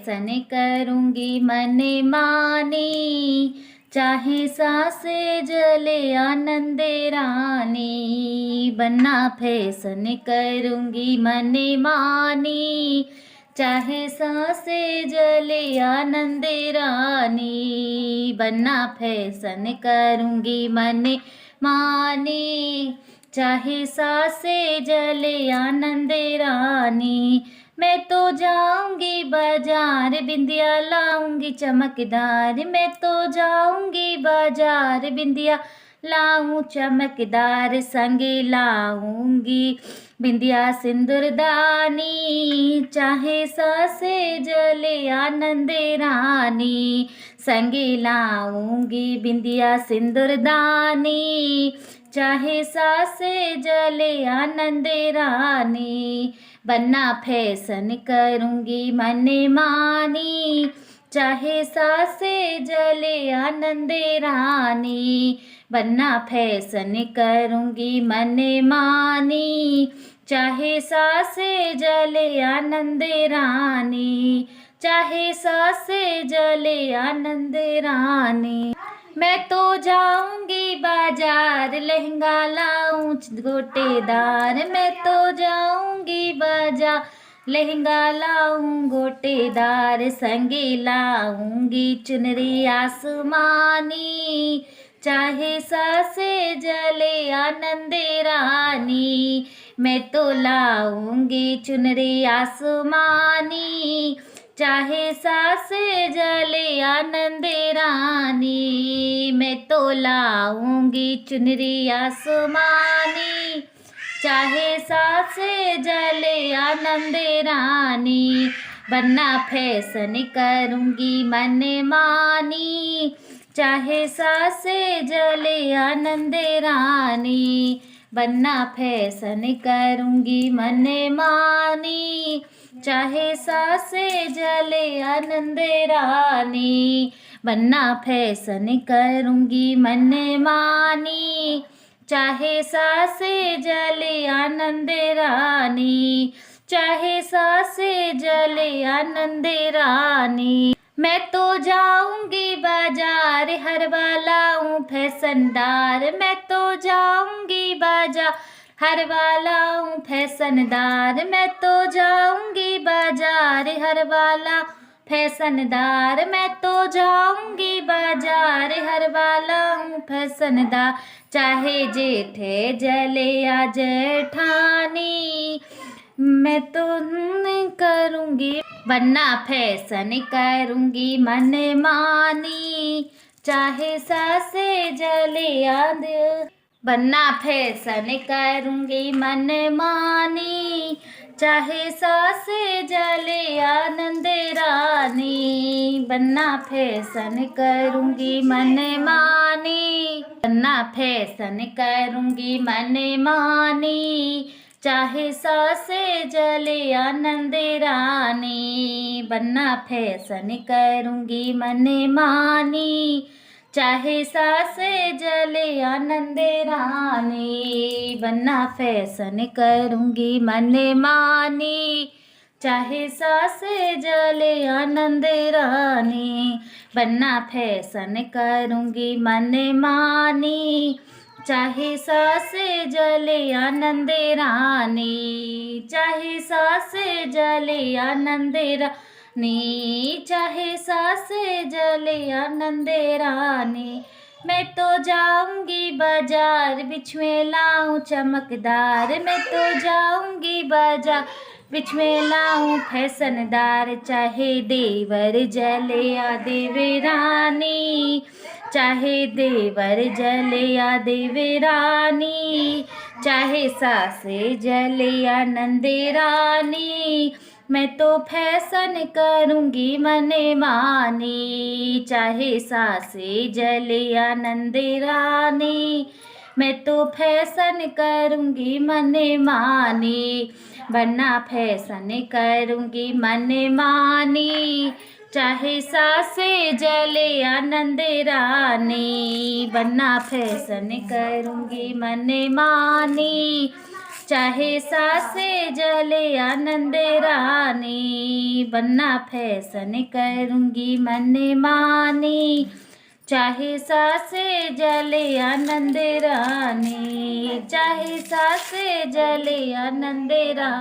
सन करूँगी मन मानी, चाहे सांसे जले आनंद रानी। बनना फैशन करूँगी मन मानी, चाहे सांसे जले आनंद रानी। बनना फैशन करूँगी मन मानी, चाहे सांसे जले आनंद रानी। मैं तो जाऊंगी बाजार, बिंदिया लाऊंगी चमकदार। मैं तो जाऊंगी बाजार, बिंदिया लाऊं चमकदार। संगे लाऊंगी बिंदिया सिंदूरदानी, चाहे सांसे जले आनंद रानी। संगे लाऊंगी बिंदिया सिंदूरदानी, चाहे सांसे जले आनंद रानी। बनना फैशन करूँगी मन मानी, चाहे सांसे जले आनंद रानी। बनना फैशन करूँगी मन मानी, चाहे सांसे जले आनंद रानी। चाहे सांसे जले आनंद रानी। मैं तो जाऊंगी बाजार, लहंगा लाऊं गोटेदार। मैं तो जाऊंगी बाजार, लहंगा लाऊं गोटेदार। संगे लाऊंगी चुनरी आसमानी, चाहे सांसे जले आनंद रानी। मैं तो लाऊंगी चुनरी आसमानी, चाहे सांसे जले आनंद रानी। मैं तो लाऊंगी चुनरी आसमानी, चाहे सांसे जले आनंद रानी। बनना फैशन करूँगी मन मानी, चाहे सांसे जले आनंद रानी। बनना फैशन करूँगी मन मानी, चाहे सांसे जले आनंद रानी। बनना फैशन करूँगी मन मानी, चाहे सांसे जले आनंद रानी। चाहे सांसे जले आनंद रानी। मैं तो जाऊंगी बाजार, हर वालाऊं फैशनदार। मैं तो जाऊंगी बाजार, हर वालाऊं फैशनदार। मैं तो जाऊंगी बाजार, हर वाला फैशनदार। मैं तो जाऊंगी बाजार, हर वालाऊं फैशनदार। चाहे जेठे जले या जेठानी, मैं तो करूँगी। बनना फैशन करूँगी मन मानी, चाहे सांसे जले याद। बनना फैशन करूँगी मन मानी, चाहे सांसे जले आनंद रानी। बनना फैशन करूँगी मन मानी, बनना फैशन करूँगी मन मानी, चाहे सांसे जले आनंद रानी। बनना फैशन करूँगी मन मानी, चाहे सांसे जले आनंद रानी। बनना फैशन करूँगी मन मानी, चाहे सांसे जले आनंद रानी। बनना फैशन करूँगी मन मानी, चाहे सांसे जले आनंद रानी। चाहे सांसे जले आनंद रानी। चाहे सांसे जले आनंद रानी। मैं तो जाऊंगी बाजार, बिछुए लाऊं चमकदार। मैं तो जाऊंगी बाजार, बिछुए लाऊं फैशनदार। चाहे देवर जले या देवरानी, चाहे देवर जले या देवरानी। चाहे सासे जले या नंदेरानी, मैं तो फैशन करूँगी मन मानी। चाहे सासे जले या नंदेरानी, मैं तो फैशन करूँगी मन मानी। बनना फैशन करूँगी मन मानी, चाहे सांसे जले आनंद रानी। बनना फैशन करूँगी मन मानी, चाहे सासे जले आनंद रानी, बनना फैशन करूंगी मन मानी, चाहे सासे जले आनंद रानी, चाहे सासे जले आनंद रानी।